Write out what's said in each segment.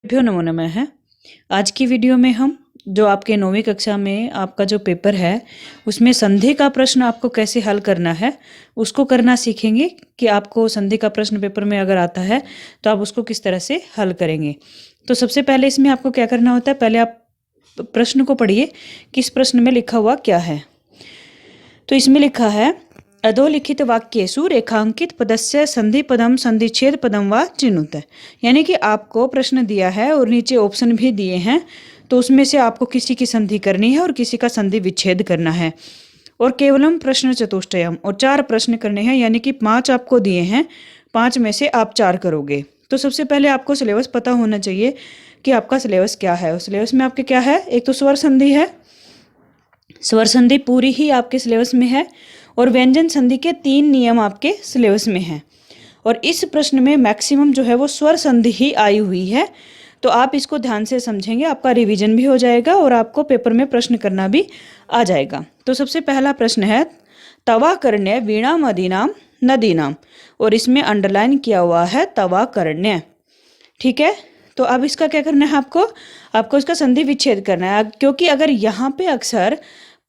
भ्यो नमो नमः है। आज की वीडियो में हम जो आपके 9वीं कक्षा में आपका जो पेपर है उसमें संधि का प्रश्न आपको कैसे हल करना है उसको करना सीखेंगे कि आपको संधि का प्रश्न पेपर में अगर आता है तो आप उसको किस तरह से हल करेंगे। तो सबसे पहले इसमें आपको क्या करना होता है, पहले आप प्रश्न को पढ़िए कि इस प्रश्न में लिखा हुआ क्या है। तो इसमें लिखा है अधोलिखित वाक्येषु रेखांकित पदस्य संधि पदम संधिच्छेद पदम व चिनुत। यानी कि आपको प्रश्न दिया है और नीचे ऑप्शन भी दिए हैं, तो उसमें से आपको किसी की संधि करनी है और किसी का संधि विच्छेद करना है। और केवलम प्रश्न चतुष्टयम, और 4 प्रश्न करने हैं, यानी कि 5 आपको दिए हैं, 5 में से आप 4 करोगे। तो सबसे पहले आपको सिलेबस पता होना चाहिए कि आपका सिलेबस क्या है। सिलेबस में आपके क्या है, एक तो स्वर संधि है, स्वर संधि पूरी ही आपके सिलेबस में है, और व्यंजन संधि के 3 नियम आपके सिलेबस में हैं। और इस प्रश्न में मैक्सिमम जो है वो स्वर संधि ही आई हुई है, तो आप इसको ध्यान से समझेंगे, आपका रिवीजन भी हो जाएगा और आपको पेपर में प्रश्न करना भी आ जाएगा। तो सबसे पहला प्रश्न है तवा करण्य वीणा मदीनाम नदीनाम, और इसमें अंडरलाइन किया हुआ है तवा करण्य। ठीक है, तो अब इसका क्या करना है, आपको इसका संधि विच्छेद करना है, क्योंकि अगर यहाँ पे अक्सर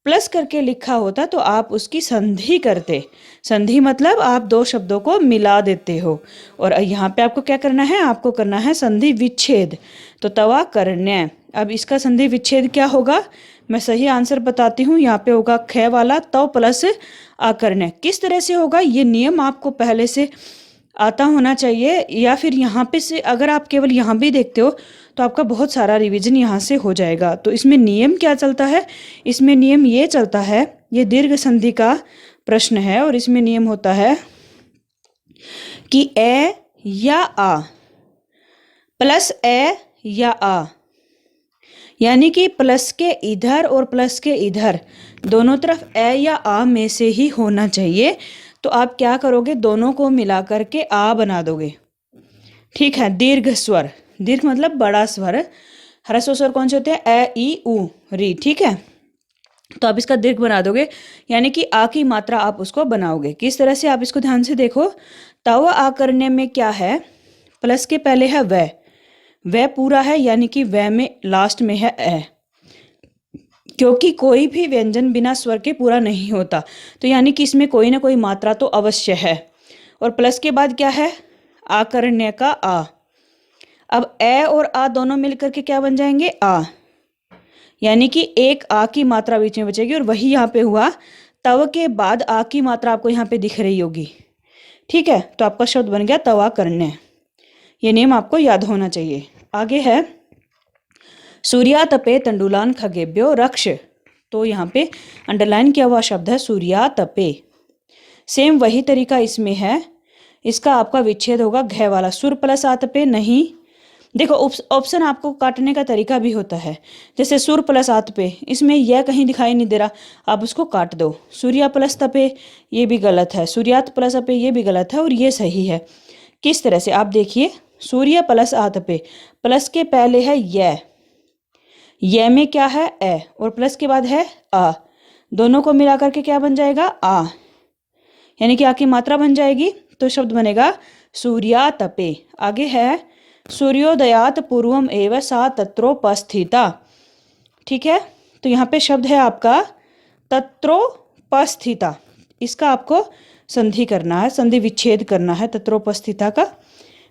प्लस करके लिखा होता तो आप उसकी संधि करते। संधि मतलब आप 2 शब्दों को मिला देते हो, और यहाँ पे आपको क्या करना है, आपको करना है संधि विच्छेद। तो तवा करण्य, अब इसका संधि विच्छेद क्या होगा, मैं सही आंसर बताती हूँ। यहाँ पे होगा ख वाला तव प्लस आकर्ण्य। किस तरह से होगा, ये नियम आपको पहले से आता होना चाहिए, या फिर यहाँ पे से अगर आप केवल यहाँ भी देखते हो तो आपका बहुत सारा रिवीजन यहाँ से हो जाएगा। तो इसमें नियम क्या चलता है, इसमें नियम ये चलता है, ये दीर्घ संधि का प्रश्न है, और इसमें नियम होता है कि ए या आ प्लस ए या आ, यानी कि प्लस के इधर और प्लस के इधर दोनों तरफ ए या आ में से ही होना चाहिए। तो आप क्या करोगे, दोनों को मिला करके आ बना दोगे। ठीक है, दीर्घ स्वर, दीर्घ मतलब बड़ा स्वर, ह्रस्व स्वर कौन से होते हैं, ए ई उ री। ठीक है, तो आप इसका दीर्घ बना दोगे, यानी कि आ की मात्रा आप उसको बनाओगे। किस तरह से, आप इसको ध्यान से देखो। तव आ करने में क्या है, प्लस के पहले है वह पूरा है, यानी कि वह में लास्ट में है ए, क्योंकि कोई भी व्यंजन बिना स्वर के पूरा नहीं होता, तो यानी कि इसमें कोई ना कोई मात्रा तो अवश्य है। और प्लस के बाद क्या है, आकर्ण्य का आ। अब ए और आ दोनों मिलकर के क्या बन जाएंगे, आ, यानी कि एक आ की मात्रा बीच में बचेगी, और वही यहाँ पे हुआ। तव के बाद आ की मात्रा आपको यहाँ पे दिख रही होगी। ठीक है, तो आपका शब्द बन गया तवा करण्य। ये नियम आपको याद होना चाहिए। आगे है सूर्यातपे तंडुलान खगेभ्यो रक्ष, तो यहाँ पे अंडरलाइन किया हुआ शब्द है सूर्यातपे। सेम वही तरीका इसमें है, इसका आपका विच्छेद होगा घ वाला, सुर प्लस आतपे नहीं। देखो ऑप्शन आपको काटने का तरीका भी होता है, जैसे सुर प्लस आतपे, इसमें यह कहीं दिखाई नहीं दे रहा, आप उसको काट दो। सूर्या प्लस तपे ये भी गलत है, सूर्यात प्लस अपे ये भी गलत है, और ये सही है। किस तरह से, आप देखिए, सूर्य प्लस आतपे, प्लस के पहले है ये में क्या है ए, और प्लस के बाद है आ, दोनों को मिला करके क्या बन जाएगा, आ, यानी कि आ की मात्रा बन जाएगी, तो शब्द बनेगा सूर्यातपे। आगे है सूर्योदयात पूर्वम एव सा तत्रोपस्थिता। ठीक है, तो यहाँ पे शब्द है आपका तत्रोपस्थिता, इसका आपको संधि करना है, संधि विच्छेद करना है तत्रोपस्थिता का।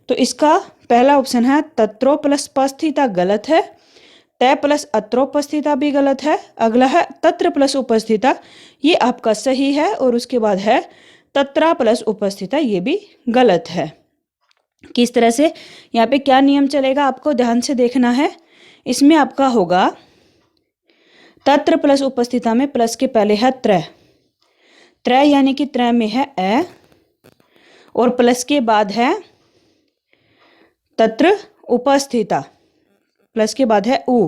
तो इसका पहला ऑप्शन है तत्रो प्लस उपस्थिता, गलत है। तय प्लस अत्रोपस्थिता भी गलत है। अगला है तत्र प्लस उपस्थिता, ये आपका सही है, और उसके बाद है तत्रा प्लस उपस्थिता, ये भी गलत है। किस तरह से, यहाँ पे क्या नियम चलेगा आपको ध्यान से देखना है। इसमें आपका होगा तत्र प्लस उपस्थिता में प्लस के पहले है त्र, यानी कि त्र में है ए, और प्लस के बाद है तत्र उपस्थिता, प्लस के बाद है उ,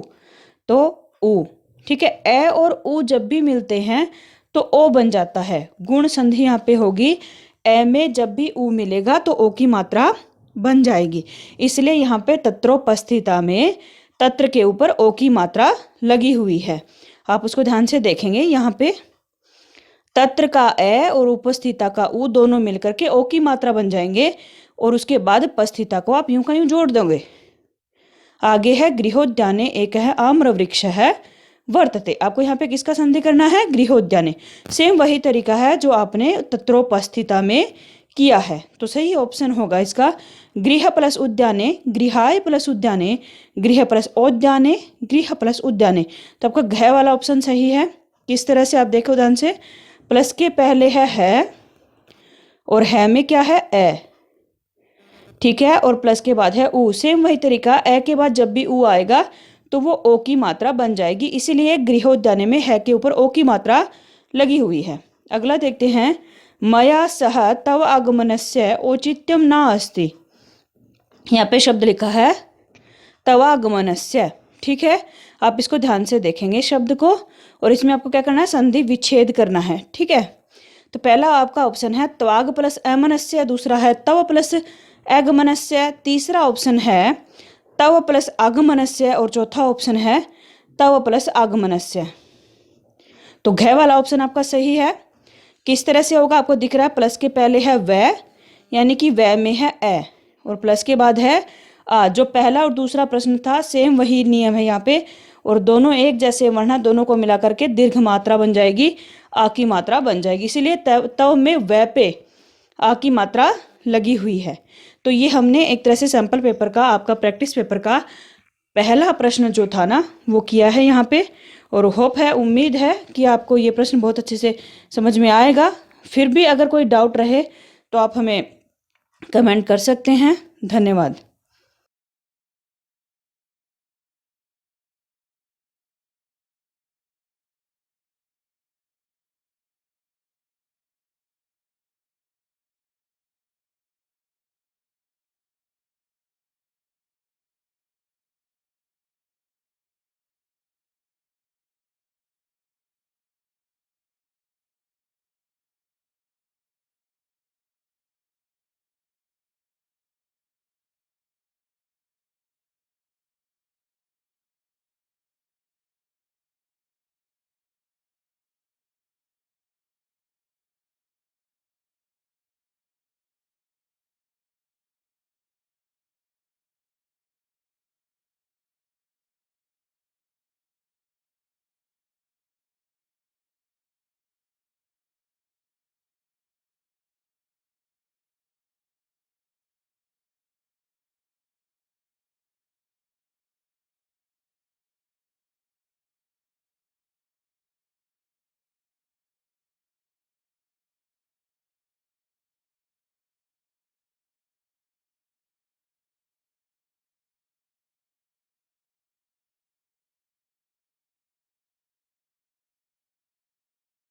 तो उ। ठीक है, ए और उ जब भी मिलते हैं तो ओ बन जाता है। गुण संधि यहाँ पे होगी, ए में जब भी उ मिलेगा तो ओ की मात्रा बन जाएगी, इसलिए यहाँ पे तत्रोपस्थिता में तत्र के ऊपर ओ की मात्रा लगी हुई है। आप उसको ध्यान से देखेंगे, यहाँ पे तत्र का ए और उपस्थिता का उ दोनों मिलकर के ओ की मात्रा बन जाएंगे, और उसके बाद उपस्थिता को आप यूं का यूं जोड़ दोगे। आगे है गृहोद्याने एक है आम्रवृक्ष है वर्तते। आपको यहाँ पे किसका संधि करना है? गृहोद्याने। सेम वही तरीका है जो आपने तत्रोपस्थिता में किया है। तो सही ऑप्शन होगा इसका गृह प्लस उद्याने, गृहाय प्लस उद्याने, गृह प्लस औद्याने, गृह प्लस उद्याने। तो आपका घ वाला ऑप्शन सही है। किस तरह से आप देखो ध्यान से, प्लस के पहले है और है में क्या है? ए, ठीक है, और प्लस के बाद है उ। सेम वही तरीका, ए के बाद जब भी उ आएगा तो वो ओ की मात्रा बन जाएगी, इसीलिए गृहोद्याने में है के ऊपर ओ की मात्रा लगी हुई है। अगला देखते हैं, मया सह तव आगमनस्य औचित्यम न अस्ति। यहाँ पे शब्द लिखा है तवागमनस्य, ठीक है। आप इसको ध्यान से देखेंगे शब्द को, और इसमें आपको क्या करना है? संधि विच्छेद करना है, ठीक है। तो पहला आपका ऑप्शन है त्वाग प्लस अमनस्य, दूसरा है तव प्लस आगमनस्य, तीसरा ऑप्शन है तव प्लस आगमनस्य, और चौथा ऑप्शन है तव प्लस आगमनस्य। तो घ वाला ऑप्शन आपका सही है। किस तरह से होगा? आपको दिख रहा है प्लस के पहले है व, यानी कि व में है ए, और प्लस के बाद है आ। जो पहला और दूसरा प्रश्न था सेम वही नियम है यहाँ पे, और दोनों एक जैसे वर्ण है, दोनों को मिला करके दीर्घ मात्रा बन जाएगी, आ की मात्रा बन जाएगी, इसीलिए तव में व पे आ की मात्रा लगी हुई है। तो ये हमने एक तरह से सैंपल पेपर का, आपका प्रैक्टिस पेपर का पहला प्रश्न जो था ना वो किया है यहाँ पे, और होप है, उम्मीद है कि आपको ये प्रश्न बहुत अच्छे से समझ में आएगा। फिर भी अगर कोई डाउट रहे तो आप हमें कमेंट कर सकते हैं। धन्यवाद।